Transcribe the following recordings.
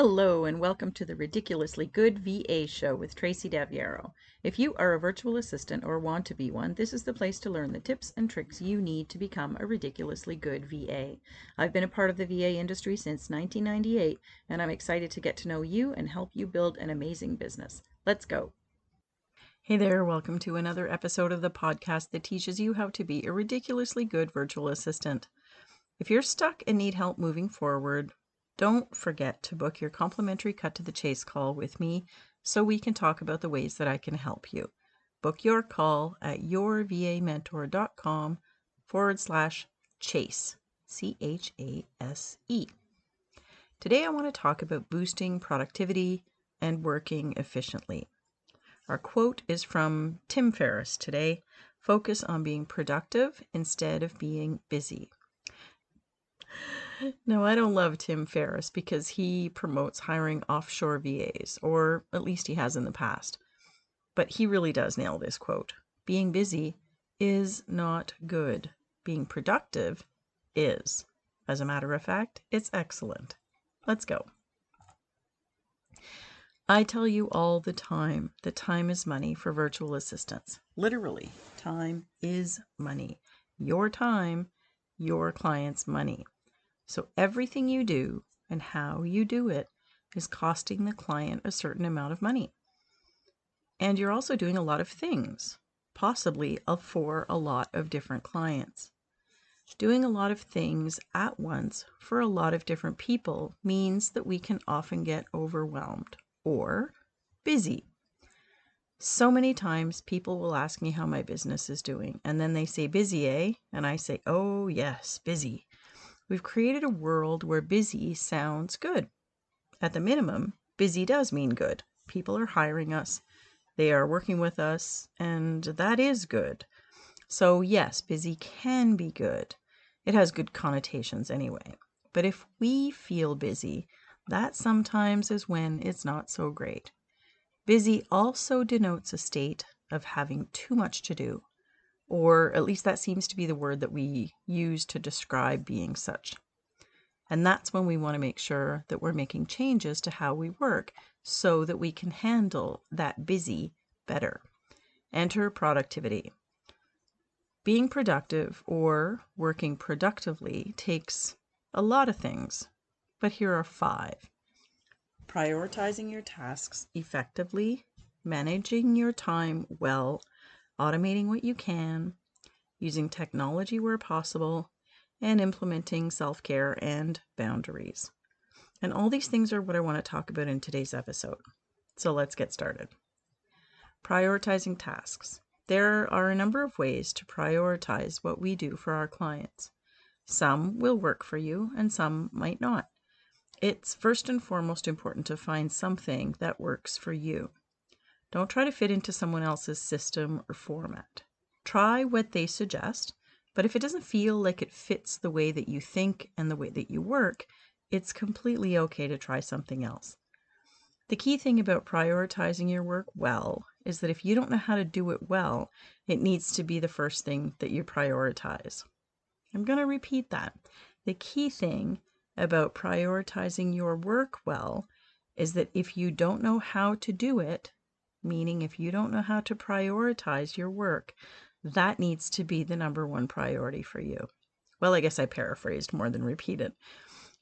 Hello and welcome to the Ridiculously Good VA Show with Tracy Daviero. If you are a virtual assistant or want to be one, this is the place to learn the tips and tricks you need to become a ridiculously good VA. I've been a part of the VA industry since 1998, and I'm excited to get to know you and help you build an amazing business. Let's go. Hey there, welcome to another episode of the podcast that teaches you how to be a ridiculously good virtual assistant. If you're stuck and need help moving forward, don't forget to book your complimentary Cut to the Chase call with me so we can talk about the ways that I can help you. Book your call at yourvamentor.com/chase, CHASE. Today I want to talk about boosting productivity and working efficiently. Our quote is from Tim Ferriss today: focus on being productive instead of being busy. No, I don't love Tim Ferriss because he promotes hiring offshore VAs, or at least he has in the past. But he really does nail this quote. Being busy is not good. Being productive is. As a matter of fact, it's excellent. Let's go. I tell you all the time that time is money for virtual assistants. Literally, time is money. Your time, your client's money. So everything you do and how you do it is costing the client a certain amount of money. And you're also doing a lot of things, possibly for a lot of different clients. Doing a lot of things at once for a lot of different people means that we can often get overwhelmed or busy. So many times people will ask me how my business is doing, and then they say, busy, eh? And I say, oh yes, busy. We've created a world where busy sounds good. At the minimum, busy does mean good. People are hiring us, they are working with us, and that is good. So yes, busy can be good. It has good connotations anyway. But if we feel busy, that sometimes is when it's not so great. Busy also denotes a state of having too much to do. Or at least that seems to be the word that we use to describe being such. And that's when we want to make sure that we're making changes to how we work so that we can handle that busy better. Enter productivity. Being productive or working productively takes a lot of things, but here are 5. Prioritizing your tasks effectively, managing your time well, automating what you can, using technology where possible, and implementing self-care and boundaries. And all these things are what I want to talk about in today's episode. So let's get started. Prioritizing tasks. There are a number of ways to prioritize what we do for our clients. Some will work for you and some might not. It's first and foremost important to find something that works for you. Don't try to fit into someone else's system or format. Try what they suggest, but if it doesn't feel like it fits the way that you think and the way that you work, it's completely okay to try something else. The key thing about prioritizing your work well is that if you don't know how to do it well, it needs to be the first thing that you prioritize. I'm going to repeat that. The key thing about prioritizing your work well is that if you don't know how to do it, meaning if you don't know how to prioritize your work, that needs to be the number one priority for you. Well, I guess I paraphrased more than repeated.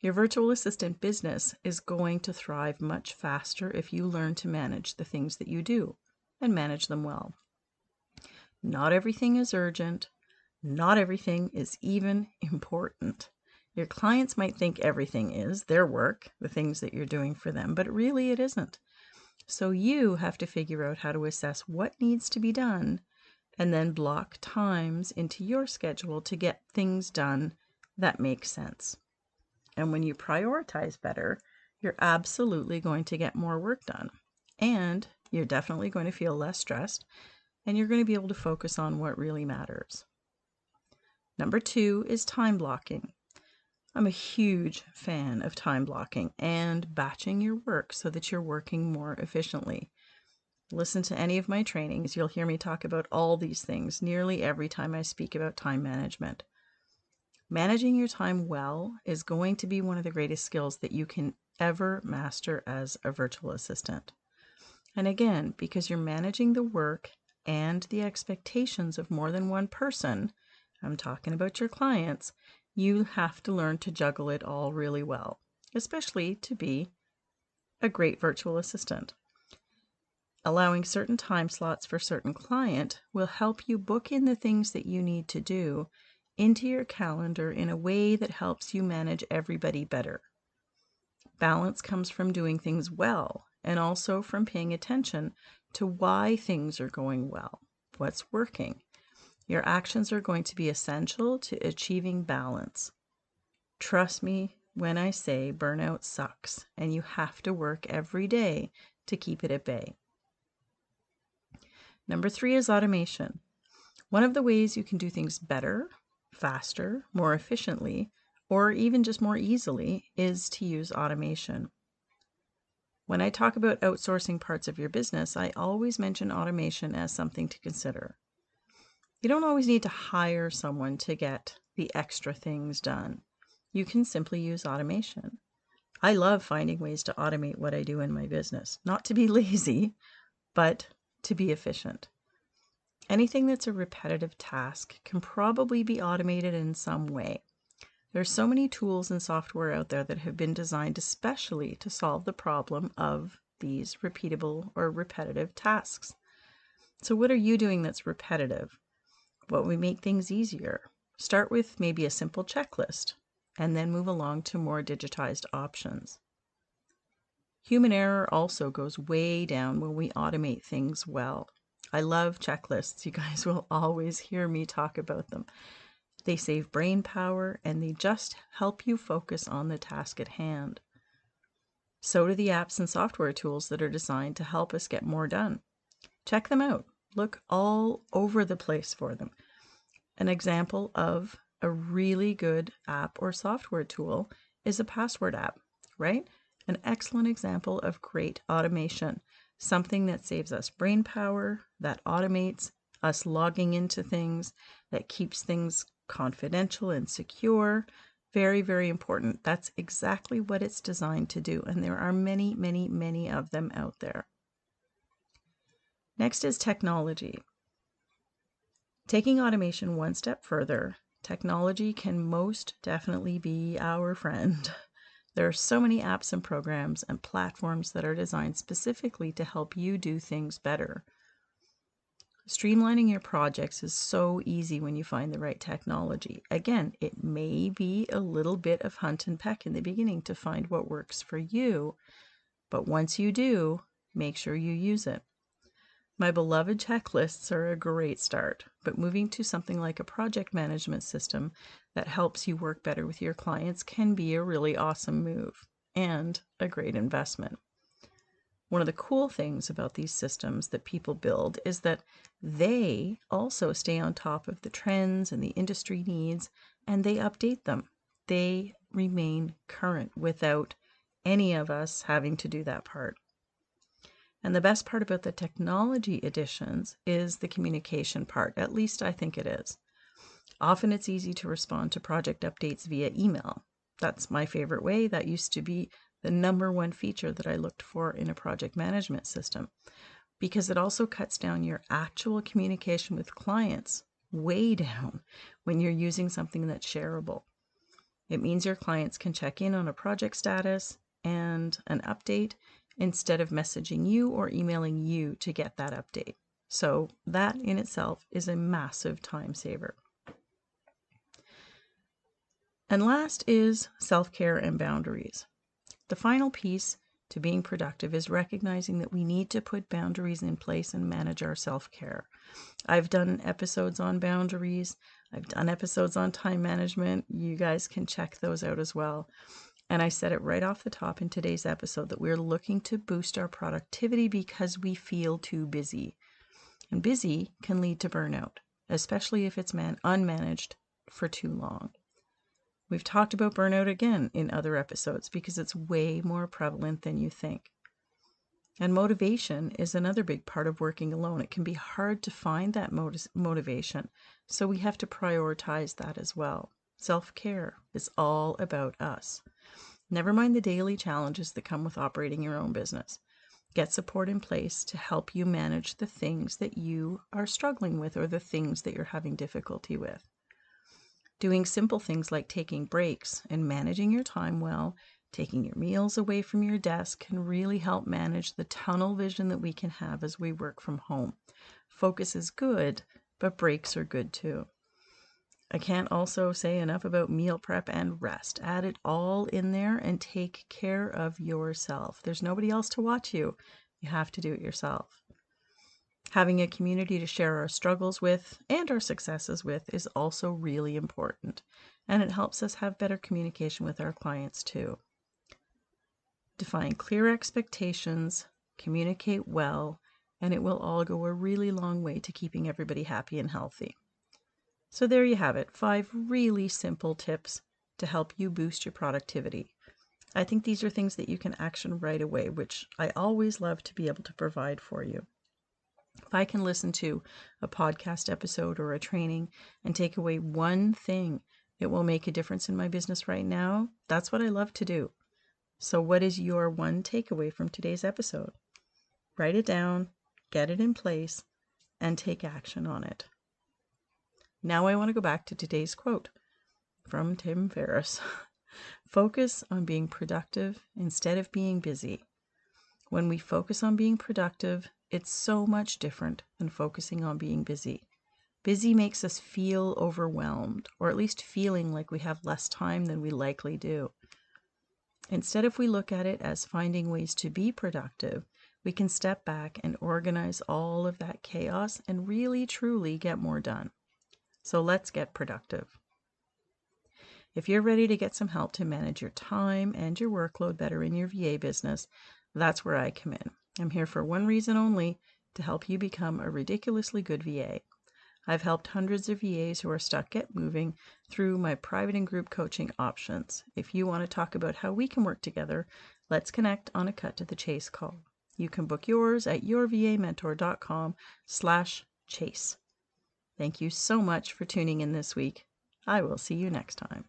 Your virtual assistant business is going to thrive much faster if you learn to manage the things that you do and manage them well. Not everything is urgent. Not everything is even important. Your clients might think everything is their work, the things that you're doing for them, but really it isn't. So you have to figure out how to assess what needs to be done and then block times into your schedule to get things done that make sense. And when you prioritize better, you're absolutely going to get more work done. And you're definitely going to feel less stressed, and you're going to be able to focus on what really matters. Number 2 is time blocking. I'm a huge fan of time blocking and batching your work so that you're working more efficiently. Listen to any of my trainings. You'll hear me talk about all these things nearly every time I speak about time management. Managing your time well is going to be one of the greatest skills that you can ever master as a virtual assistant. And again, because you're managing the work and the expectations of more than one person, I'm talking about your clients, you have to learn to juggle it all really well, especially to be a great virtual assistant. Allowing certain time slots for certain client will help you book in the things that you need to do into your calendar in a way that helps you manage everybody better. Balance comes from doing things well and also from paying attention to why things are going well, what's working. Your actions are going to be essential to achieving balance. Trust me when I say burnout sucks, and you have to work every day to keep it at bay. Number 3 is automation. One of the ways you can do things better, faster, more efficiently, or even just more easily is to use automation. When I talk about outsourcing parts of your business, I always mention automation as something to consider. You don't always need to hire someone to get the extra things done. You can simply use automation. I love finding ways to automate what I do in my business, not to be lazy, but to be efficient. Anything that's a repetitive task can probably be automated in some way. There's so many tools and software out there that have been designed especially to solve the problem of these repeatable or repetitive tasks. So what are you doing that's repetitive? What would make things easier? Start with maybe a simple checklist and then move along to more digitized options. Human error also goes way down when we automate things well. I love checklists. You guys will always hear me talk about them. They save brain power and they just help you focus on the task at hand. So do the apps and software tools that are designed to help us get more done. Check them out. Look all over the place for them. An example of a really good app or software tool is a password app, right? An excellent example of great automation, something that saves us brain power, that automates us logging into things, that keeps things confidential and secure. Very, very important. That's exactly what it's designed to do, and there are many, many, many of them out there. Next is technology. Taking automation one step further, technology can most definitely be our friend. There are so many apps and programs and platforms that are designed specifically to help you do things better. Streamlining your projects is so easy when you find the right technology. Again, it may be a little bit of hunt and peck in the beginning to find what works for you, but once you do, make sure you use it. My beloved checklists are a great start, but moving to something like a project management system that helps you work better with your clients can be a really awesome move and a great investment. One of the cool things about these systems that people build is that they also stay on top of the trends and the industry needs, and they update them. They remain current without any of us having to do that part. And the best part about the technology additions is the communication part. At least I think it is. Often it's easy to respond to project updates via email. That's my favorite way. That used to be the number one feature that I looked for in a project management system, because it also cuts down your actual communication with clients way down when you're using something that's shareable. It means your clients can check in on a project status and an update instead of messaging you or emailing you to get that update. So that in itself is a massive time saver. And last is self-care and boundaries. The final piece to being productive is recognizing that we need to put boundaries in place and manage our self-care. I've done episodes on boundaries. I've done episodes on time management. You guys can check those out as well. And I said it right off the top in today's episode that we're looking to boost our productivity because we feel too busy. And busy can lead to burnout, especially if it's unmanaged for too long. We've talked about burnout again in other episodes because it's way more prevalent than you think. And motivation is another big part of working alone. It can be hard to find that motivation, so we have to prioritize that as well. Self-care is all about us. Never mind the daily challenges that come with operating your own business. Get support in place to help you manage the things that you are struggling with or the things that you're having difficulty with. Doing simple things like taking breaks and managing your time well, taking your meals away from your desk can really help manage the tunnel vision that we can have as we work from home. Focus is good, but breaks are good too. I can't also say enough about meal prep and rest. Add it all in there and take care of yourself. There's nobody else to watch you. You have to do it yourself. Having a community to share our struggles with and our successes with is also really important, and it helps us have better communication with our clients too. Define clear expectations, communicate well, and it will all go a really long way to keeping everybody happy and healthy. So there you have it, 5 really simple tips to help you boost your productivity. I think these are things that you can action right away, which I always love to be able to provide for you. If I can listen to a podcast episode or a training and take away one thing, it will make a difference in my business right now. That's what I love to do. So what is your one takeaway from today's episode? Write it down, get it in place, and take action on it. Now I want to go back to today's quote from Tim Ferriss. Focus on being productive instead of being busy. When we focus on being productive, it's so much different than focusing on being busy. Busy makes us feel overwhelmed, or at least feeling like we have less time than we likely do. Instead, if we look at it as finding ways to be productive, we can step back and organize all of that chaos and really, truly get more done. So let's get productive. If you're ready to get some help to manage your time and your workload better in your VA business, that's where I come in. I'm here for one reason only, to help you become a ridiculously good VA. I've helped hundreds of VAs who are stuck get moving through my private and group coaching options. If you want to talk about how we can work together, let's connect on a cut to the chase call. You can book yours at yourvamentor.com/chase. Thank you so much for tuning in this week. I will see you next time.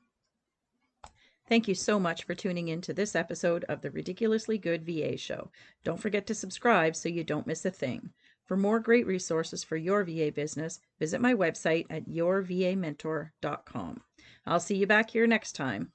Thank you so much for tuning in to this episode of the Ridiculously Good VA Show. Don't forget to subscribe so you don't miss a thing. For more great resources for your VA business, visit my website at yourvamentor.com. I'll see you back here next time.